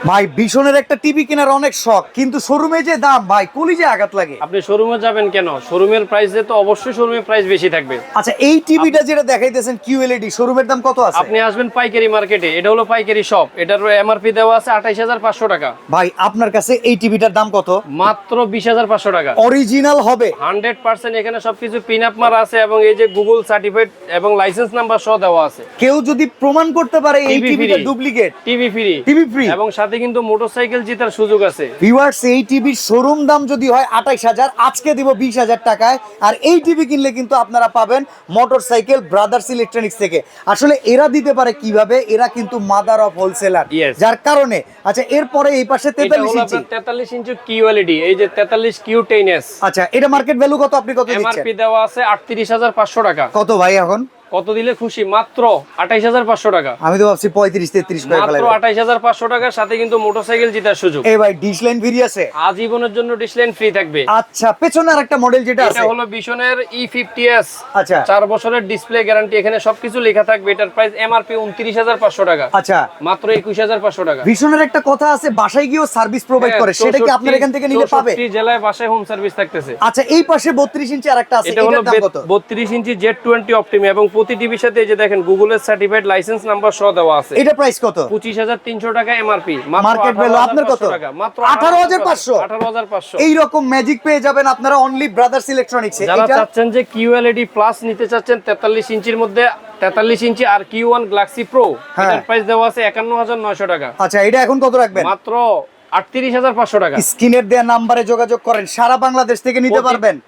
ভাই ভীষণের একটা টিভি কেনার অনেক শখ, কিন্তু শোরুমে যে দাম ভাই কলিজে আঘাত লাগে। আপনি শোরুমে যাবেন কেন? শোরুমের প্রাইসে তো অবশ্যই শোরুমের প্রাইস বেশি থাকবে। আচ্ছা, এই টিভিটা যেটা দেখাইতেছেন কিউএলইডি, শোরুমের দাম কত আছে? আপনি আসবেন পাইকারি মার্কেটে, এটা হলো পাইকারি শপ, এটার এমআরপি দেওয়া আছে 28500 টাকা। ভাই আপনার কাছে এই টিভিটার দাম কত? মাত্র 20500 টাকা। অরিজিনাল হবে 100%। এখানে সবকিছু পিন আপ মারা আছে এবং এই যে গুগল সার্টিফাইড এবং লাইসেন্স নাম্বার সহ দেওয়া আছে। কেউ যদি প্রমাণ করতে পারে এই টিভি টিভিটা ফ্রি। ডুপ্লিকেট, টিভি ফ্রি এবং এবং সাথে কিন্তু মোটরসাইকেল জেতার সুযোগ আছে। ভিউয়ার্স, এই টিভির শোরুম দাম যদি হয় 28000, আজকে দিব 20000 টাকায়। আর এই টিভি কিনলে কিন্তু আপনারা পাবেন মোটরসাইকেল ব্রাদার্স ইলেকট্রনিক্স থেকে। আসলে এরা দিতে পারে কিভাবে? এরা কিন্তু মাদার অফ হোলসেলার, Yes. যার কারণে। আচ্ছা, এরপরে এই পাশে এটা 43 হলো ইঞ্চি। আপনার 43 ইঞ্চি কিউএলইডি, এই যে 43 কিউ10s। আচ্ছা, এটা মার্কেট ভ্যালু কত? আপনি কত দিচ্ছেন? এমআরপি দেওয়া আছে 38500 টাকা। কত ভাই এখন? কত দিলে খুশি? মাত্র 28500 টাকা। আমি তো ভাবছি 35-33 করে মাত্র ফেলাইবো। 28500 টাকার সাথে কিন্তু মোটরসাইকেল জেতার সুযোগ। এই ভাই ডিশ লাইন ফ্রি আছে? আজীবনের জন্য ডিসলাইন ফ্রি থাকবে। আচ্ছা, পেছনে আরেকটা মডেল যেটা আছে, এটা হলো বিশনের E50s। আচ্ছা 4 বছরের ডিসপ্লে গ্যারান্টি, এখানে সবকিছু লেখা থাকবে। এটার প্রাইস এমআরপি 29500 টাকা। আচ্ছা, মাত্র 21500 টাকা। ভীষণের একটা কথা আছে বাসায় গিয়েও সার্ভিস প্রোভাইড করে, সেটা কি আপনার এখান থেকে নিলে পাবে? 64 জেলায় বাসায় হোম সার্ভিস থাকতেছে। আচ্ছা, এই পাশে 32 ইঞ্চি আরেকটা আছে, এটা হলো এটার দাম কত? 32 ইঞ্চি Z20 অপটিমা এবং প্রতি টিভির সাথে এই যে দেখেন গুগলের সার্টিফাইড লাইসেন্স নাম্বার সহ দেওয়া আছে। এটা প্রাইস কত? 25300 টাকা এমআরপি। মার্কেট ভ্যালু আপনার কত? মাত্র 18500। 18500। এই রকম ম্যাজিক পেয়ে যাবেন আপনারা অনলি ব্রাদার্স ইলেকট্রনিক্সে। যারা এটা চাচ্ছেন যে কিউএলইডি প্লাস নিতে চাচ্ছেন 43 ইঞ্চির মধ্যে, 43 ইঞ্চি আর কিউ1 গ্যালাক্সি প্রো, হ্যাঁ। এটার প্রাইস দেওয়া আছে 51900 টাকা। আচ্ছা, এটা এখন কত রাখবেন? মাত্র 38500 টাকা। স্ক্রিনের দেয়া নাম্বারে যোগাযোগ করেন, সারা বাংলাদেশ থেকে নিতে প্রতি- পারবেন।